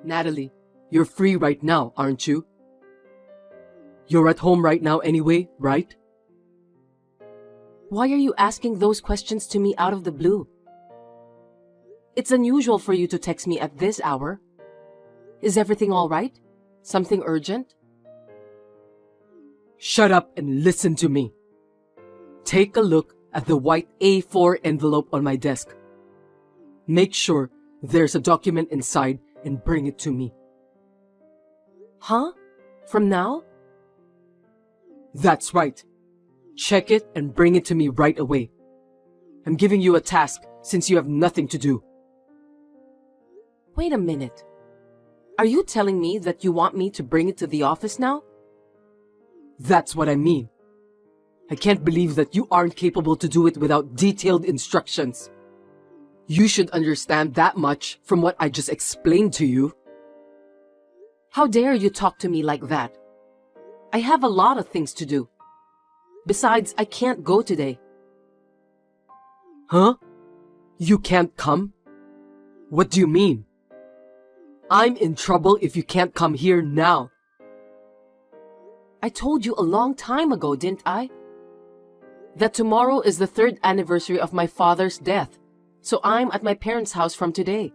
Natalie, you're free right now, aren't you? You're at home right now anyway, right? Why are you asking those questions to me out of the blue? It's unusual for you to text me at this hour. Is everything all right? Something urgent? Shut up and listen to me. Take a look at the white A4 envelope on my desk. Make sure there's a document inside and bring it to me. Huh? From now? That's right. Check it and bring it to me right away. I'm giving you a task since you have nothing to do. Wait a minute. Are you telling me that you want me to bring it to the office now? That's what I mean. I can't believe that you aren't capable to do it without detailed instructions. You should understand that much from what I just explained to you. How dare you talk to me like that? I have a lot of things to do. Besides, I can't go today. Huh? You can't come? What do you mean? I'm in trouble if you can't come here now. I told you a long time ago, didn't I? That tomorrow is the 3rd anniversary of my father's death, so I'm at my parents' house from today.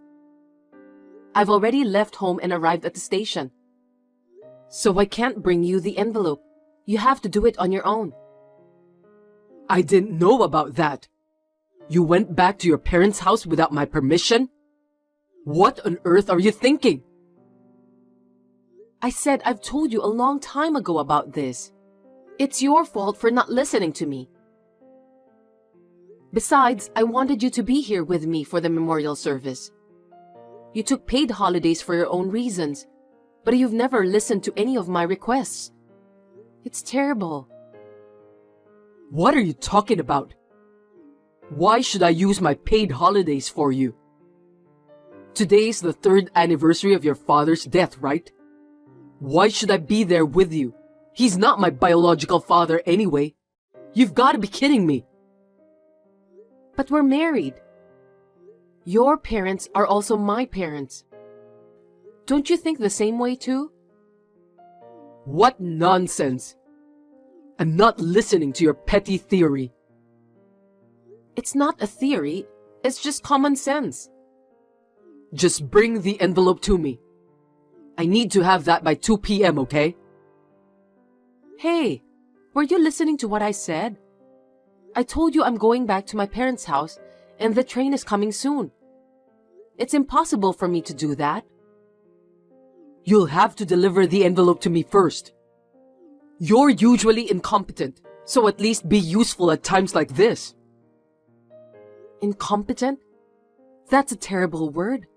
I've already left home and arrived at the station. So I can't bring you the envelope. You have to do it on your own. I didn't know about that. You went back to your parents' house without my permission? What on earth are you thinking? I said I've told you a long time ago about this. It's your fault for not listening to me. Besides, I wanted you to be here with me for the memorial service. You took paid holidays for your own reasons, but you've never listened to any of my requests. It's terrible. What are you talking about? Why should I use my paid holidays for you? Today's the 3rd anniversary of your father's death, right? Why should I be there with you? He's not my biological father anyway. You've got to be kidding me. But we're married. Your parents are also my parents. Don't you think the same way too? What nonsense! I'm not listening to your petty theory. It's not a theory, it's just common sense. Just bring the envelope to me. I need to have that by 2 p.m., okay? Hey, were you listening to what I said? I told you I'm going back to my parents' house and the train is coming soon. It's impossible for me to do that. You'll have to deliver the envelope to me first. You're usually incompetent, so at least be useful at times like this. Incompetent? That's a terrible word.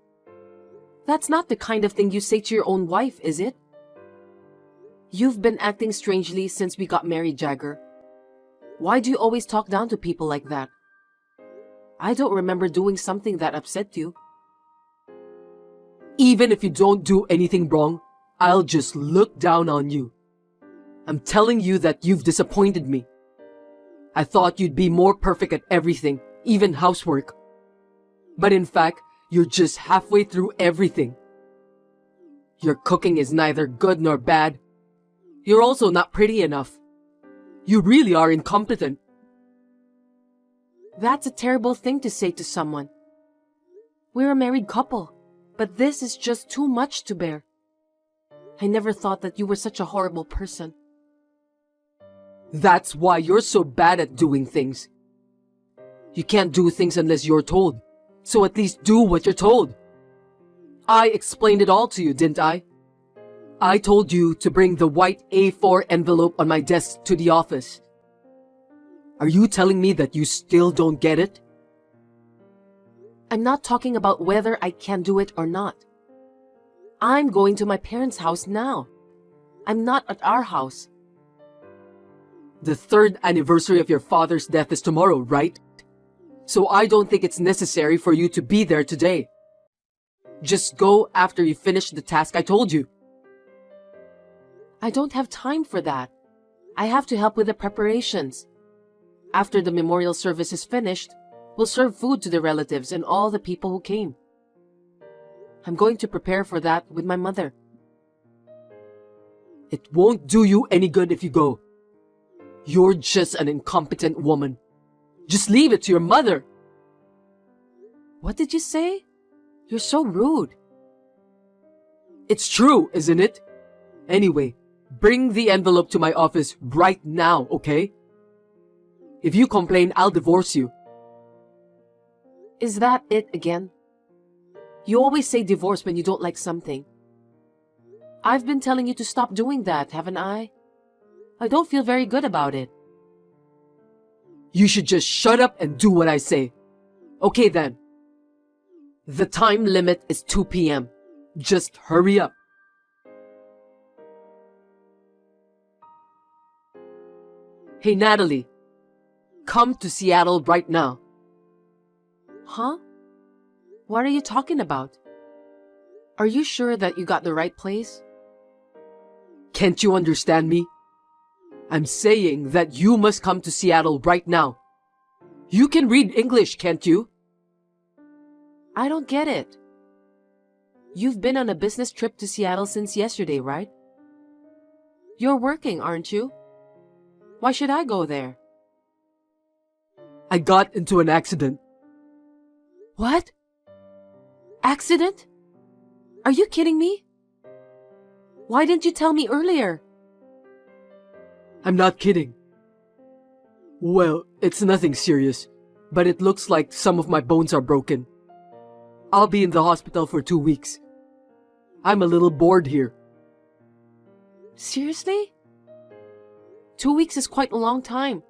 That's not the kind of thing you say to your own wife, is it? You've been acting strangely since we got married, Jagger. Why do you always talk down to people like that? I don't remember doing something that upset you. Even if you don't do anything wrong, I'll just look down on you. I'm telling you that you've disappointed me. I thought you'd be more perfect at everything, even housework. But in fact, you're just halfway through everything. Your cooking is neither good nor bad. You're also not pretty enough. You really are incompetent. That's a terrible thing to say to someone. We're a married couple, but this is just too much to bear. I never thought that you were such a horrible person. That's why you're so bad at doing things. You can't do things unless you're told, so at least do what you're told. I explained it all to you, didn't I? I told you to bring the white A4 envelope on my desk to the office. Are you telling me that you still don't get it? I'm not talking about whether I can do it or not. I'm going to my parents' house now. I'm not at our house. The 3rd anniversary of your father's death is tomorrow, right? So I don't think it's necessary for you to be there today. Just go after you finish the task I told you. I don't have time for that. I have to help with the preparations. After the memorial service is finished, we'll serve food to the relatives and all the people who came. I'm going to prepare for that with my mother. It won't do you any good if you go. You're just an incompetent woman. Just leave it to your mother. What did you say? You're so rude. It's true, isn't it? Anyway, bring the envelope to my office right now, okay? If you complain, I'll divorce you. Is that it again? You always say divorce when you don't like something. I've been telling you to stop doing that, haven't I? I don't feel very good about it. You should just shut up and do what I say. Okay then. The time limit is 2 p.m. Just hurry up. Hey Natalie, come to Seattle right now. Huh? What are you talking about? Are you sure that you got the right place? Can't you understand me? I'm saying that you must come to Seattle right now. You can read English, can't you? I don't get it. You've been on a business trip to Seattle since yesterday, right? You're working, aren't you? Why should I go there? I got into an accident. What? Accident? Are you kidding me? Why didn't you tell me earlier? I'm not kidding. Well, it's nothing serious, but it looks like some of my bones are broken. I'll be in the hospital for 2 weeks. I'm a little bored here. Seriously? 2 weeks is quite a long time.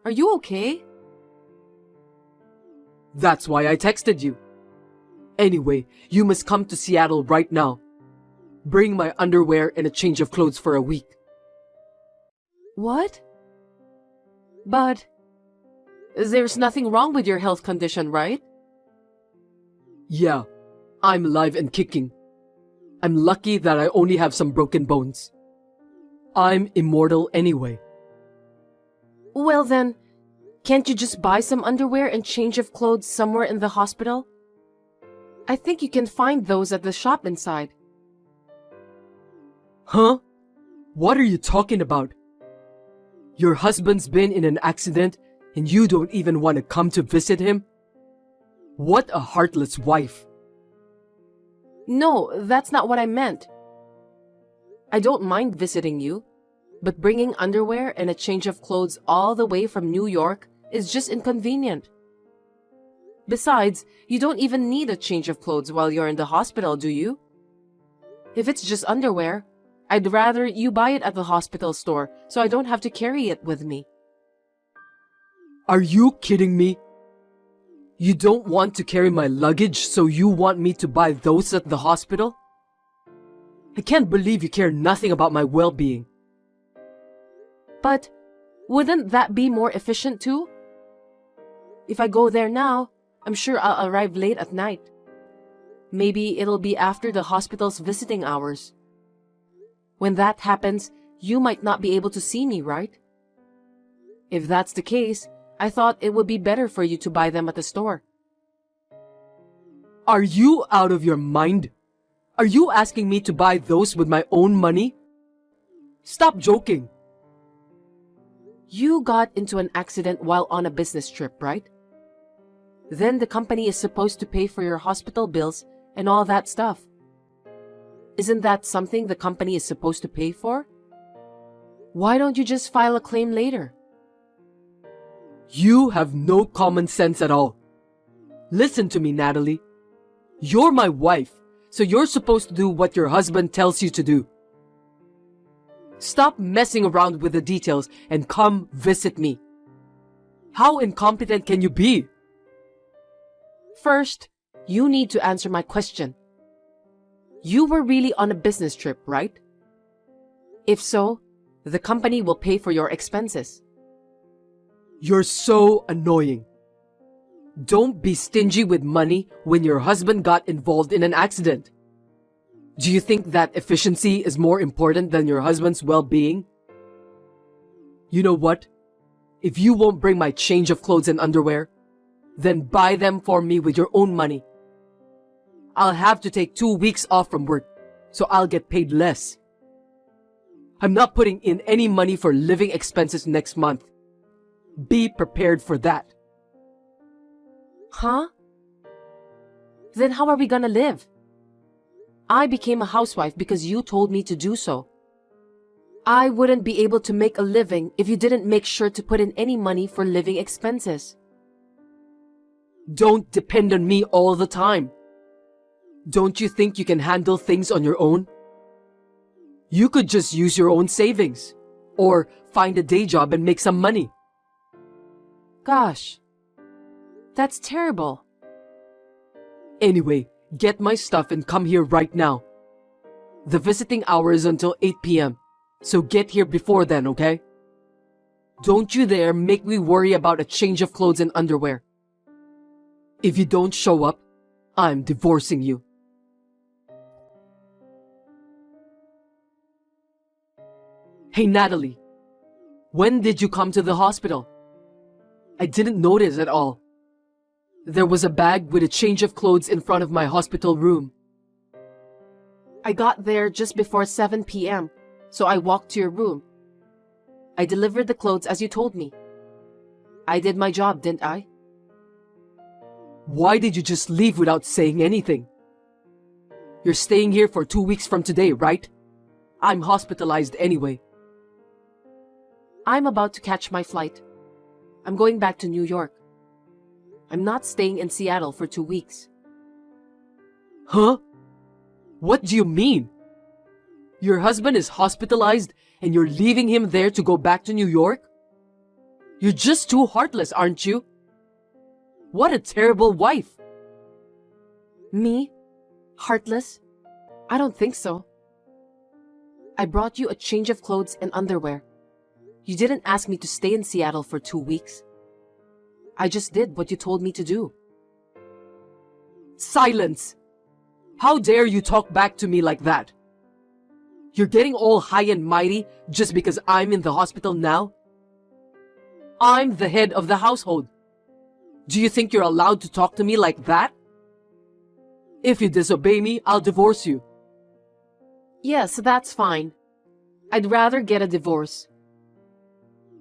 Are you okay? That's why I texted you. Anyway, you must come to Seattle right now. Bring my underwear and a change of clothes for a week. What? But there's nothing wrong with your health condition, right? Yeah, I'm alive and kicking. I'm lucky that I only have some broken bones. I'm immortal anyway. Well then, can't you just buy some underwear and change of clothes somewhere in the hospital? I think you can find those at the shop inside. Huh? What are you talking about? Your husband's been in an accident and you don't even want to come to visit him? What a heartless wife. No, that's not what I meant. I don't mind visiting you, but bringing underwear and a change of clothes all the way from New York is just inconvenient. Besides, you don't even need a change of clothes while you're in the hospital, do you? If it's just underwear, I'd rather you buy it at the hospital store so I don't have to carry it with me. Are you kidding me? You don't want to carry my luggage, so you want me to buy those at the hospital? I can't believe you care nothing about my well-being. But wouldn't that be more efficient too? If I go there now, I'm sure I'll arrive late at night. Maybe it'll be after the hospital's visiting hours. When that happens, you might not be able to see me, right? If that's the case, I thought it would be better for you to buy them at the store. Are you out of your mind? Are you asking me to buy those with my own money? Stop joking. You got into an accident while on a business trip, right? Then the company is supposed to pay for your hospital bills and all that stuff. Isn't that something the company is supposed to pay for? Why don't you just file a claim later? You have no common sense at all. Listen to me, Natalie. You're my wife, so you're supposed to do what your husband tells you to do. Stop messing around with the details and come visit me. How incompetent can you be? First, you need to answer my question. You were really on a business trip, right? If so, the company will pay for your expenses. You're so annoying. Don't be stingy with money when your husband got involved in an accident. Do you think that efficiency is more important than your husband's well-being? You know what? If you won't bring my change of clothes and underwear, then buy them for me with your own money. I'll have to take 2 weeks off from work, so I'll get paid less. I'm not putting in any money for living expenses next month. Be prepared for that. Huh? Then how are we gonna live? I became a housewife because you told me to do so. I wouldn't be able to make a living if you didn't make sure to put in any money for living expenses. Don't depend on me all the time. Don't you think you can handle things on your own? You could just use your own savings, or find a day job and make some money. Gosh, that's terrible. Anyway, get my stuff and come here right now. The visiting hour is until 8 p.m., so get here before then, okay? Don't you dare make me worry about a change of clothes and underwear. If you don't show up, I'm divorcing you. Hey, Natalie. When did you come to the hospital? I didn't notice at all. There was a bag with a change of clothes in front of my hospital room. I got there just before 7 p.m., so I walked to your room. I delivered the clothes as you told me. I did my job, didn't I? Why did you just leave without saying anything? You're staying here for 2 weeks from today, right? I'm hospitalized anyway. I'm about to catch my flight. I'm going back to New York. I'm not staying in Seattle for 2 weeks. Huh? What do you mean? Your husband is hospitalized and you're leaving him there to go back to New York? You're just too heartless, aren't you? What a terrible wife. Me? Heartless? I don't think so. I brought you a change of clothes and underwear. You didn't ask me to stay in Seattle for 2 weeks. I just did what you told me to do. Silence! How dare you talk back to me like that? You're getting all high and mighty just because I'm in the hospital now? I'm the head of the household. Do you think you're allowed to talk to me like that? If you disobey me, I'll divorce you. Yes, that's fine. I'd rather get a divorce.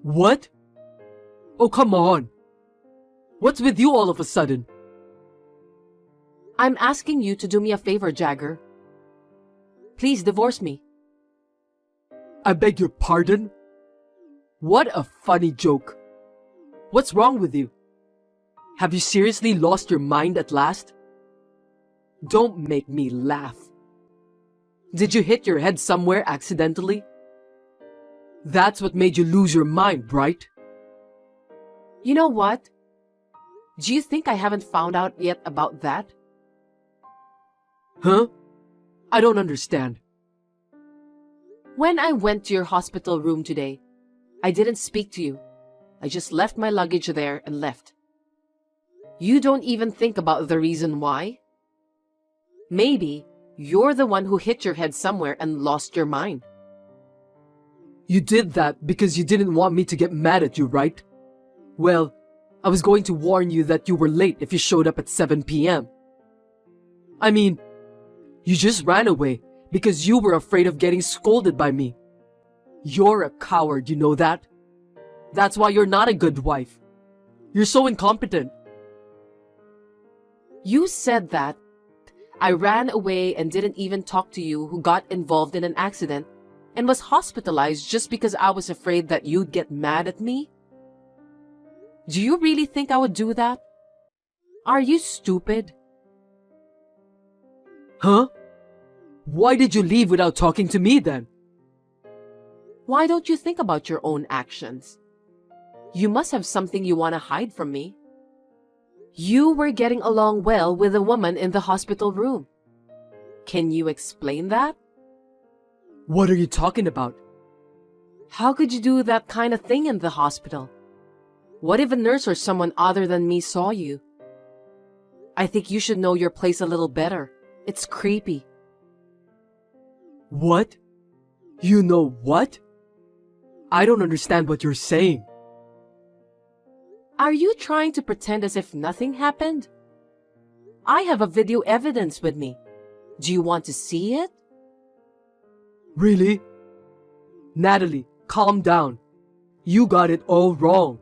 What? Oh, come on. What's with you all of a sudden? I'm asking you to do me a favor, Jagger. Please divorce me. I beg your pardon? What a funny joke. What's wrong with you? Have you seriously lost your mind at last? Don't make me laugh. Did you hit your head somewhere accidentally? That's what made you lose your mind, right? You know what? Do you think I haven't found out yet about that? Huh? I don't understand. When I went to your hospital room today, I didn't speak to you. I just left my luggage there and left. You don't even think about the reason why? Maybe you're the one who hit your head somewhere and lost your mind. You did that because you didn't want me to get mad at you, right? Well, I was going to warn you that you were late if you showed up at 7 p.m. I mean, you just ran away because you were afraid of getting scolded by me. You're a coward, you know that? That's why you're not a good wife. You're so incompetent. You said that. I ran away and didn't even talk to you who got involved in an accident and was hospitalized just because I was afraid that you'd get mad at me? Do you really think I would do that? Are you stupid? Huh? Why did you leave without talking to me then? Why don't you think about your own actions? You must have something you want to hide from me. You were getting along well with a woman in the hospital room. Can you explain that? What are you talking about? How could you do that kind of thing in the hospital? What if a nurse or someone other than me saw you? I think you should know your place a little better. It's creepy. What? You know what? I don't understand what you're saying. Are you trying to pretend as if nothing happened? I have a video evidence with me. Do you want to see it? Really? Natalie, calm down. You got it all wrong.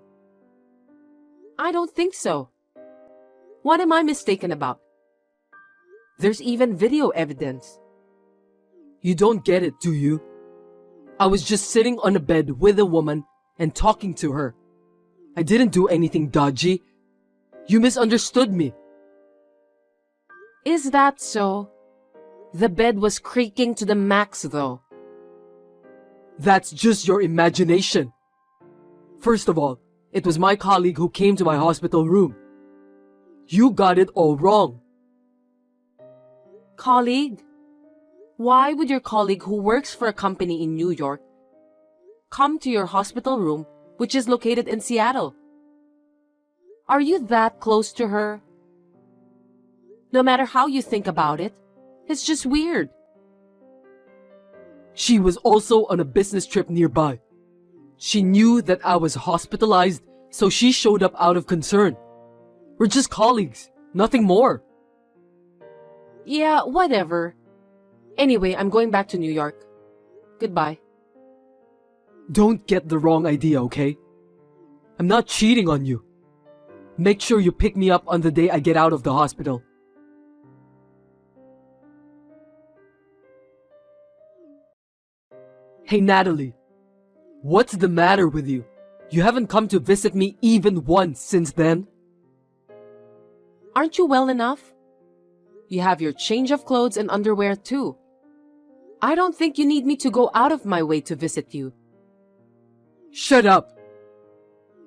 I don't think so. What am I mistaken about? There's even video evidence. You don't get it, do you? I was just sitting on a bed with a woman and talking to her. I didn't do anything dodgy. You misunderstood me. Is that so? The bed was creaking to the max, though. That's just your imagination. First of all, it was my colleague who came to my hospital room. You got it all wrong. Colleague? Why would your colleague who works for a company in New York come to your hospital room, which is located in Seattle? Are you that close to her? No matter how you think about it, it's just weird. She was also on a business trip nearby. She knew that I was hospitalized, so she showed up out of concern. We're just colleagues, nothing more. Yeah, whatever. Anyway, I'm going back to New York. Goodbye. Don't get the wrong idea, okay? I'm not cheating on you. Make sure you pick me up on the day I get out of the hospital. Hey Natalie, what's the matter with you? You haven't come to visit me even once since then. Aren't you well enough? You have your change of clothes and underwear too. I don't think you need me to go out of my way to visit you. Shut up!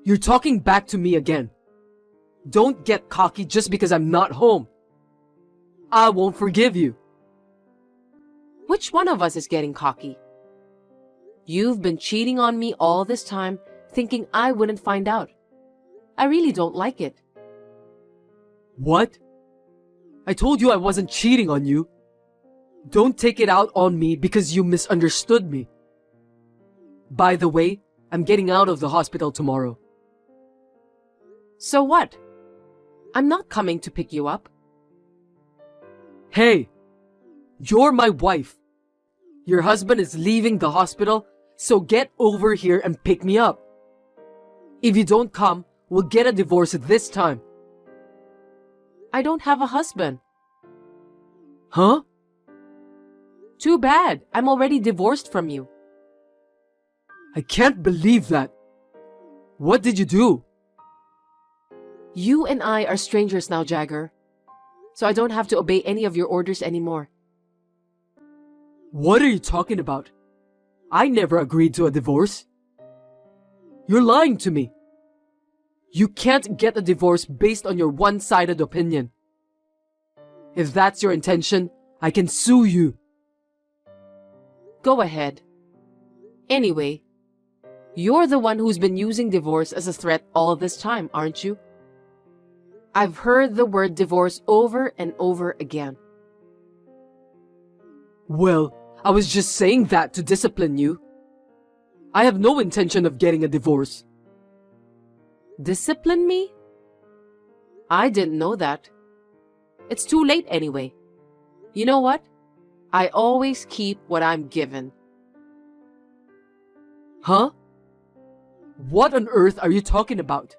You're talking back to me again. Don't get cocky just because I'm not home. I won't forgive you. Which one of us is getting cocky? You've been cheating on me all this time, thinking I wouldn't find out. I really don't like it. What? I told you I wasn't cheating on you. Don't take it out on me because you misunderstood me. By the way, I'm getting out of the hospital tomorrow. So what? I'm not coming to pick you up. Hey, you're my wife. Your husband is leaving the hospital, so get over here and pick me up. If you don't come, we'll get a divorce this time. I don't have a husband. Huh? Too bad. I'm already divorced from you. I can't believe that. What did you do? You and I are strangers now, Jagger. So I don't have to obey any of your orders anymore. What are you talking about? I never agreed to a divorce. You're lying to me. You can't get a divorce based on your one-sided opinion. If that's your intention, I can sue you. Go ahead. Anyway, you're the one who's been using divorce as a threat all this time, aren't you? I've heard the word divorce over and over again. Well, I was just saying that to discipline you. I have no intention of getting a divorce. Discipline me? I didn't know that. It's too late anyway. You know what? I always keep what I'm given. Huh? What on earth are you talking about?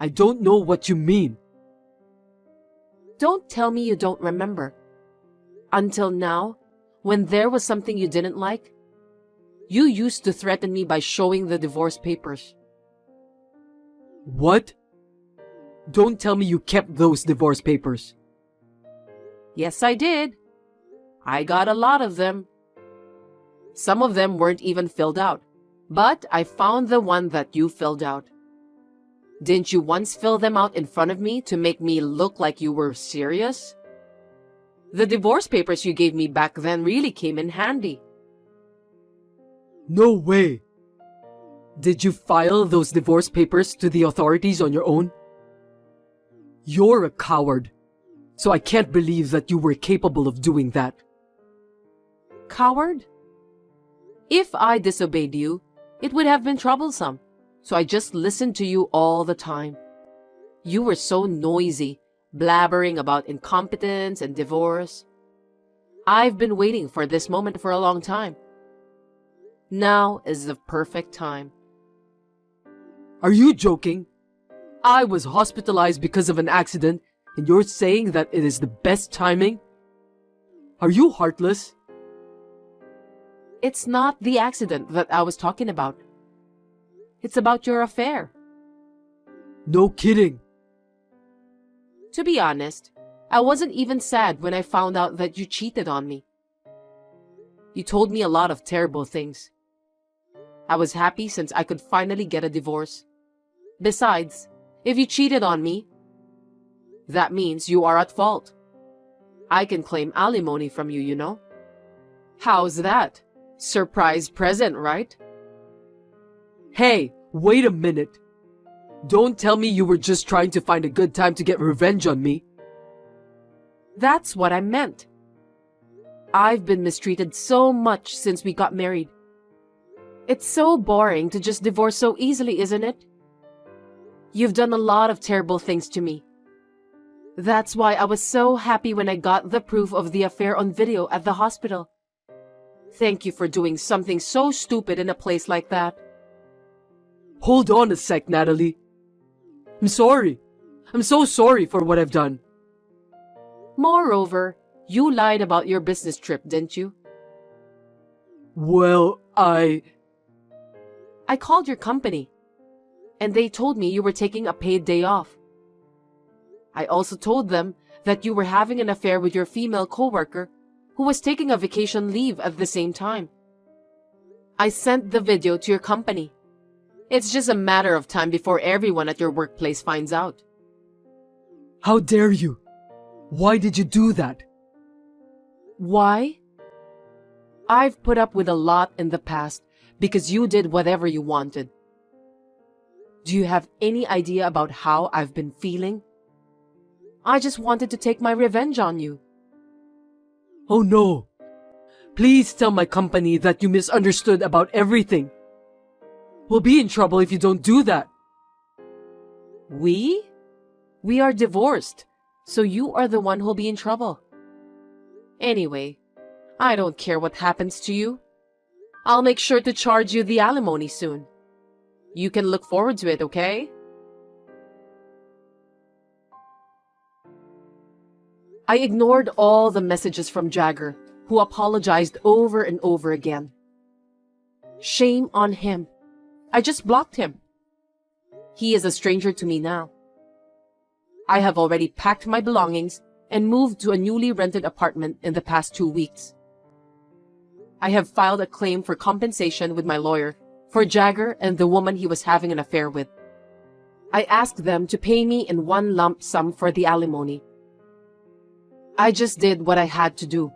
I don't know what you mean. Don't tell me you don't remember. Until now, when there was something you didn't like, you used to threaten me by showing the divorce papers. What? Don't tell me you kept those divorce papers. Yes, I did. I got a lot of them. Some of them weren't even filled out, but I found the one that you filled out. Didn't you once fill them out in front of me to make me look like you were serious? The divorce papers you gave me back then really came in handy. No way. Did you file those divorce papers to the authorities on your own? You're a coward, so I can't believe that you were capable of doing that. Coward? If I disobeyed you, it would have been troublesome, so I just listened to you all the time. You were so noisy, blabbering about incompetence and divorce. I've been waiting for this moment for a long time. Now is the perfect time. Are you joking? I was hospitalized because of an accident, and you're saying that it is the best timing? Are you heartless? It's not the accident that I was talking about. It's about your affair. No kidding. To be honest, I wasn't even sad when I found out that you cheated on me. You told me a lot of terrible things. I was happy since I could finally get a divorce. Besides, if you cheated on me, that means you are at fault. I can claim alimony from you, you know. How's that? Surprise present, right? Hey, wait a minute. Don't tell me you were just trying to find a good time to get revenge on me. That's what I meant. I've been mistreated so much since we got married. It's so boring to just divorce so easily, isn't it? You've done a lot of terrible things to me. That's why I was so happy when I got the proof of the affair on video at the hospital. Thank you for doing something so stupid in a place like that. Hold on a sec, Natalie. I'm sorry. I'm so sorry for what I've done. Moreover, you lied about your business trip, didn't you? Well, I called your company, and they told me you were taking a paid day off. I also told them that you were having an affair with your female coworker who was taking a vacation leave at the same time. I sent the video to your company. It's just a matter of time before everyone at your workplace finds out. How dare you? Why did you do that? Why? I've put up with a lot in the past because you did whatever you wanted. Do you have any idea about how I've been feeling? I just wanted to take my revenge on you. Oh no. Please tell my company that you misunderstood about everything. We'll be in trouble if you don't do that. We? We are divorced, so you are the one who'll be in trouble. Anyway, I don't care what happens to you. I'll make sure to charge you the alimony soon. You can look forward to it, okay? I ignored all the messages from Jagger, who apologized over and over again. Shame on him. I just blocked him. He is a stranger to me now. I have already packed my belongings and moved to a newly rented apartment in the past 2 weeks. I have filed a claim for compensation with my lawyer for Jagger and the woman he was having an affair with. I asked them to pay me in one lump sum for the alimony. I just did what I had to do.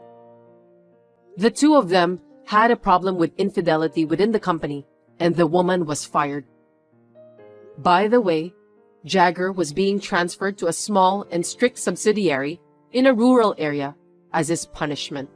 The two of them had a problem with infidelity within the company, and the woman was fired. By the way, Jagger was being transferred to a small and strict subsidiary in a rural area as his punishment.